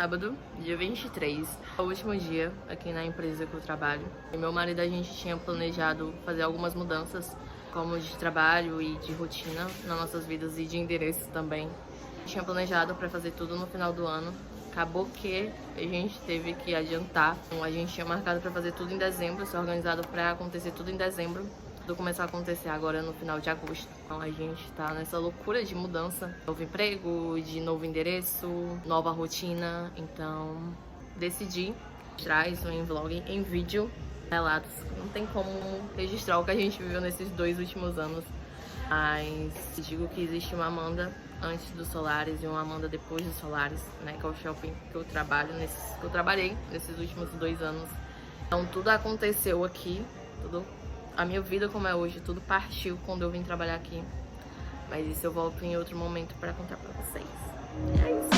sábado, dia 23, é o último dia aqui na empresa que eu trabalho. E meu marido, a gente tinha planejado fazer algumas mudanças, como de trabalho e de rotina nas nossas vidas e de endereço também. Tinha planejado para fazer tudo no final do ano. Acabou que a gente teve que adiantar. A gente tinha marcado para fazer tudo em dezembro, se organizado para acontecer tudo em dezembro. Tudo começou a acontecer agora no final de agosto. Então a gente tá nessa loucura de mudança. Novo emprego, de novo endereço, nova rotina. Então decidi mostrar isso em vlog, em vídeo, relatos. Não tem como registrar o que a gente viveu nesses 2 últimos anos. Mas digo que existe uma Amanda antes dos Solares e uma Amanda depois dos Solares, né? Que é o shopping que eu trabalhei nesses últimos 2 anos. Então tudo aconteceu aqui, a minha vida como é hoje, tudo partiu quando eu vim trabalhar aqui. Mas isso eu volto em outro momento pra contar pra vocês. É isso.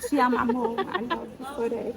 Te amo, amor. I love you forever.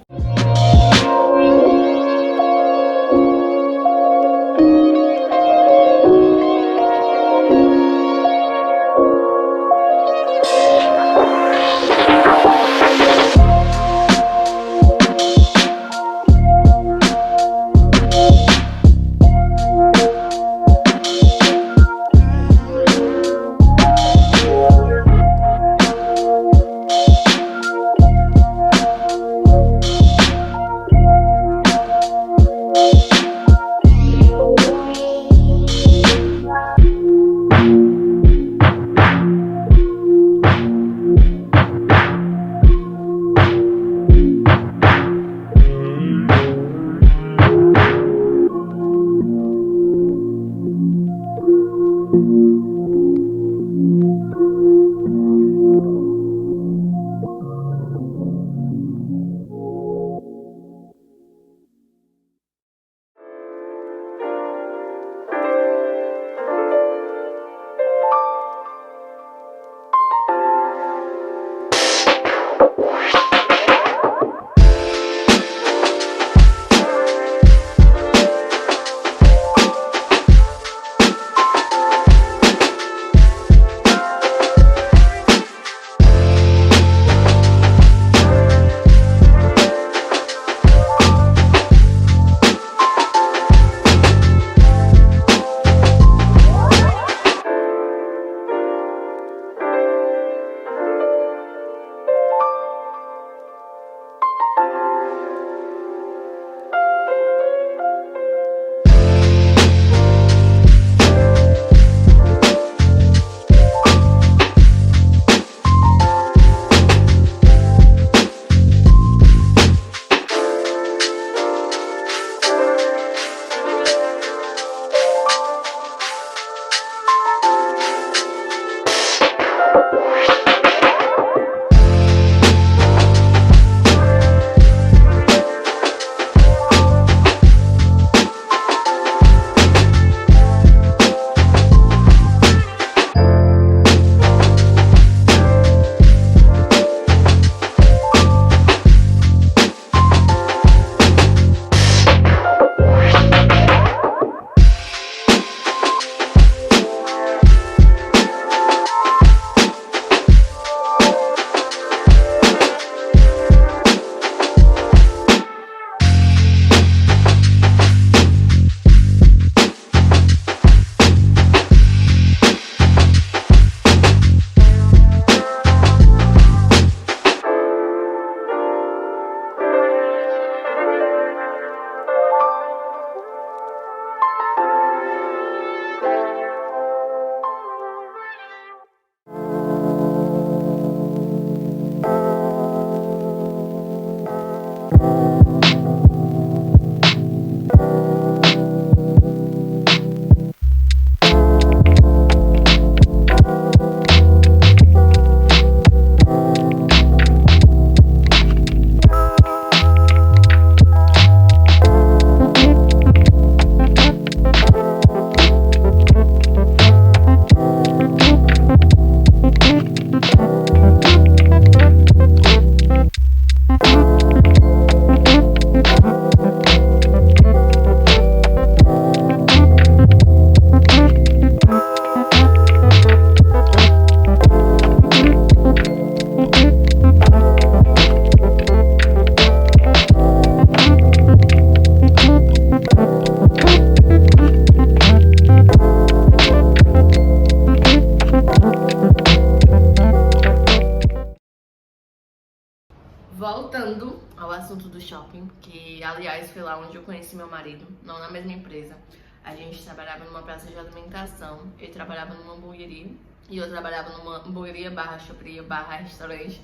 lá onde eu conheci meu marido, não na mesma empresa. A gente trabalhava numa praça de alimentação, ele trabalhava numa hamburgueria e eu trabalhava numa hamburgueria barra choperia barra restaurante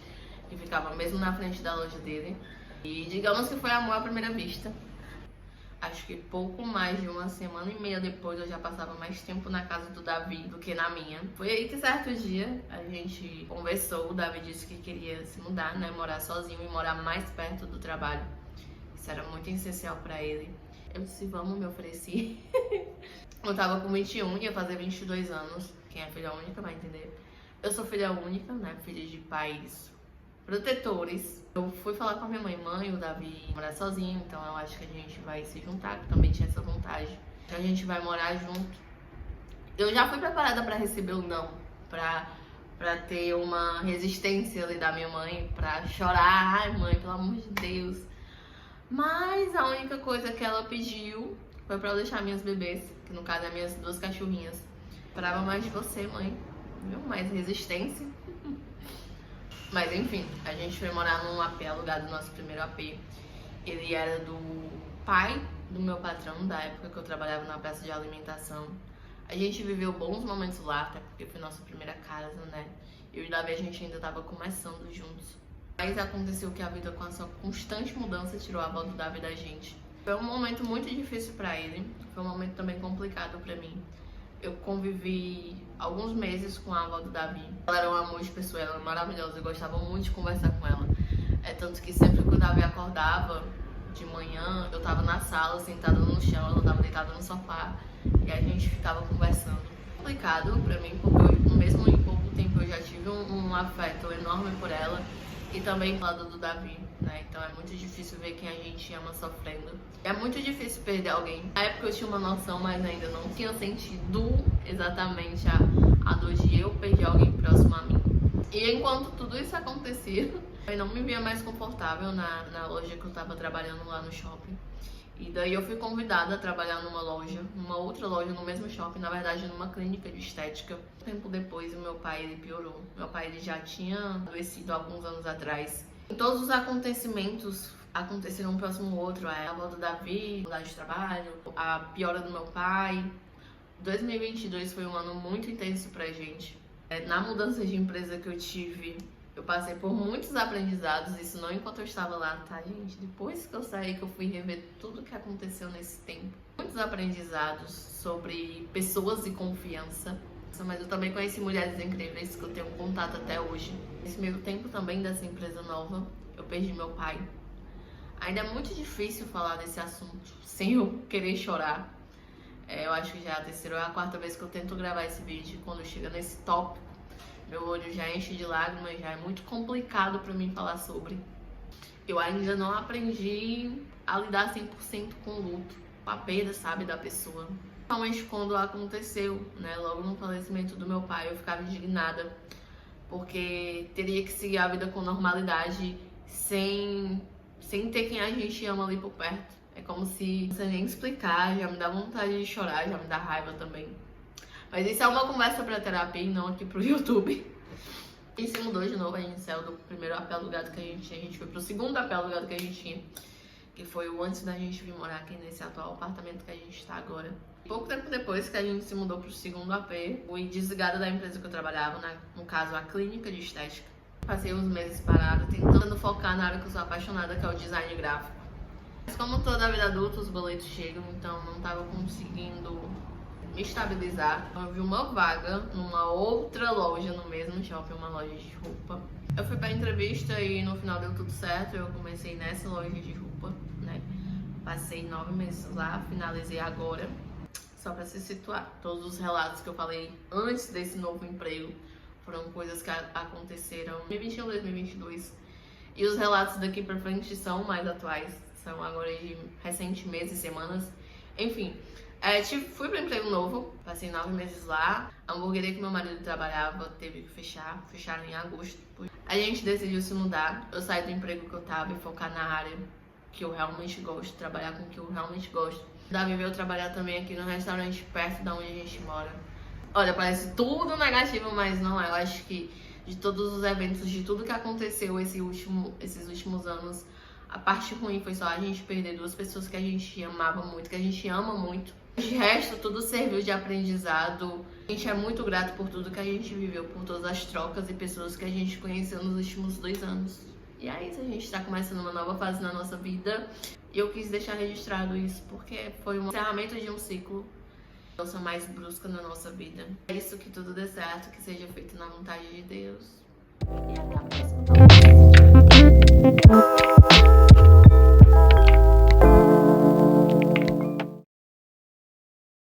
que ficava mesmo na frente da loja dele. E digamos que foi amor à primeira vista. Acho que pouco mais de uma semana e meia depois eu já passava mais tempo na casa do Davi do que na minha. Foi aí que certo dia a gente conversou, o Davi disse que queria se mudar, né, morar sozinho e morar mais perto do trabalho. Isso era muito essencial pra ele. Eu disse, vamos, me ofereci. Eu tava com 21, ia fazer 22 anos. Quem é filha única vai entender. Eu sou filha única, né, filha de pais protetores. Eu fui falar com a minha mãe, o Davi morar sozinho, então eu acho que a gente vai se juntar, que também tinha essa vontade. Então a gente vai morar junto. Eu já fui preparada pra receber o não, pra ter uma resistência ali da minha mãe, pra chorar, ai mãe, pelo amor de Deus. Mas a única coisa que ela pediu foi pra eu deixar minhas bebês, que no caso é minhas 2 cachorrinhas. Esperava mais de você, mãe, viu? Mais resistência. Mas enfim, a gente foi morar num AP alugado, nosso primeiro AP. Ele era do pai do meu patrão, da época que eu trabalhava na praça de alimentação. A gente viveu bons momentos lá, até porque foi nossa primeira casa, né? Eu e o Davi, a gente ainda tava começando juntos. Mas aconteceu que a vida, com a sua constante mudança, tirou a avó do Davi da gente. Foi um momento muito difícil pra ele, foi um momento também complicado pra mim. Eu convivi alguns meses com a avó do Davi. Ela era um amor de pessoa, ela era maravilhosa, eu gostava muito de conversar com ela. Tanto que sempre que o Davi acordava de manhã, eu tava na sala, sentada no chão, ela tava deitada no sofá e a gente ficava conversando. Complicado pra mim, porque mesmo em pouco tempo eu já tive um afeto enorme por ela e também do lado do Davi, né? Então é muito difícil ver quem a gente ama sofrendo. É muito difícil perder alguém. Na época eu tinha uma noção, mas ainda não tinha sentido exatamente a dor de eu perder alguém próximo a mim. E enquanto tudo isso acontecia, eu não me via mais confortável na loja que eu tava trabalhando lá no shopping. E daí eu fui convidada a trabalhar numa outra loja no mesmo shopping, na verdade numa clínica de estética. Um tempo depois o meu pai, ele piorou. Meu pai, ele já tinha adoecido alguns anos atrás. E todos os acontecimentos aconteceram um próximo ao outro. A volta do Davi, mudar de trabalho, a piora do meu pai. 2022 foi um ano muito intenso pra gente. Na mudança de empresa que eu tive, eu passei por muitos aprendizados, isso não enquanto eu estava lá, tá, gente? Depois que eu saí, que eu fui rever tudo que aconteceu nesse tempo. Muitos aprendizados sobre pessoas e confiança. Mas eu também conheci mulheres incríveis que eu tenho contato até hoje. Nesse meio tempo também dessa empresa nova, eu perdi meu pai. Ainda é muito difícil falar desse assunto sem eu querer chorar. Eu acho que já é a 3ª ou a 4ª vez que eu tento gravar esse vídeo. Quando chega nesse tópico, meu olho já enche de lágrimas, já é muito complicado pra mim falar sobre. Eu ainda não aprendi a lidar 100% com o luto, com a perda, sabe, da pessoa. Principalmente quando aconteceu, né, logo no falecimento do meu pai, eu ficava indignada, porque teria que seguir a vida com normalidade, sem ter quem a gente ama ali por perto. É como se, não sei nem explicar, já me dá vontade de chorar, já me dá raiva também. Mas isso é uma conversa pra terapia e não aqui pro YouTube. A gente se mudou de novo, a gente saiu do primeiro AP alugado que a gente tinha, a gente foi pro segundo AP alugado que a gente tinha, que foi o antes da gente vir morar aqui nesse atual apartamento que a gente tá agora. Pouco tempo depois que a gente se mudou pro segundo AP, fui desligada da empresa que eu trabalhava, no caso a clínica de estética. Passei uns meses parada, tentando focar na área que eu sou apaixonada, que é o design gráfico. Mas como toda a vida adulta, os boletos chegam, então não tava conseguindo me estabilizar. Eu vi uma vaga numa outra loja no mesmo shopping, uma loja de roupa. Eu fui pra entrevista e no final deu tudo certo, eu comecei nessa loja de roupa, né? Passei 9 meses lá, finalizei agora. Só pra se situar, todos os relatos que eu falei antes desse novo emprego foram coisas que aconteceram em 2021, 2022. E os relatos daqui pra frente são mais atuais, são agora de recentes meses e semanas. Enfim, fui para um emprego novo, passei 9 meses lá. A hamburgueria que meu marido trabalhava teve que fecharam em agosto. A gente decidiu se mudar, eu saí do emprego que eu tava e focar na área que eu realmente gosto, trabalhar com o que eu realmente gosto. Davi veio trabalhar também aqui no restaurante perto da onde a gente mora. Olha, parece tudo negativo, mas não é. Eu acho que de todos os eventos, de tudo que aconteceu esses últimos anos, A parte ruim foi só a gente perder duas pessoas que a gente amava muito, que a gente ama muito. De resto, tudo serviu de aprendizado. A gente é muito grato por tudo que a gente viveu, por todas as trocas e pessoas que a gente conheceu nos últimos 2 anos. E é isso, a gente tá começando uma nova fase na nossa vida. E eu quis deixar registrado isso, porque foi um encerramento de um ciclo. Nossa mais brusca na nossa vida. É isso, que tudo dê certo, que seja feito na vontade de Deus. E até a próxima.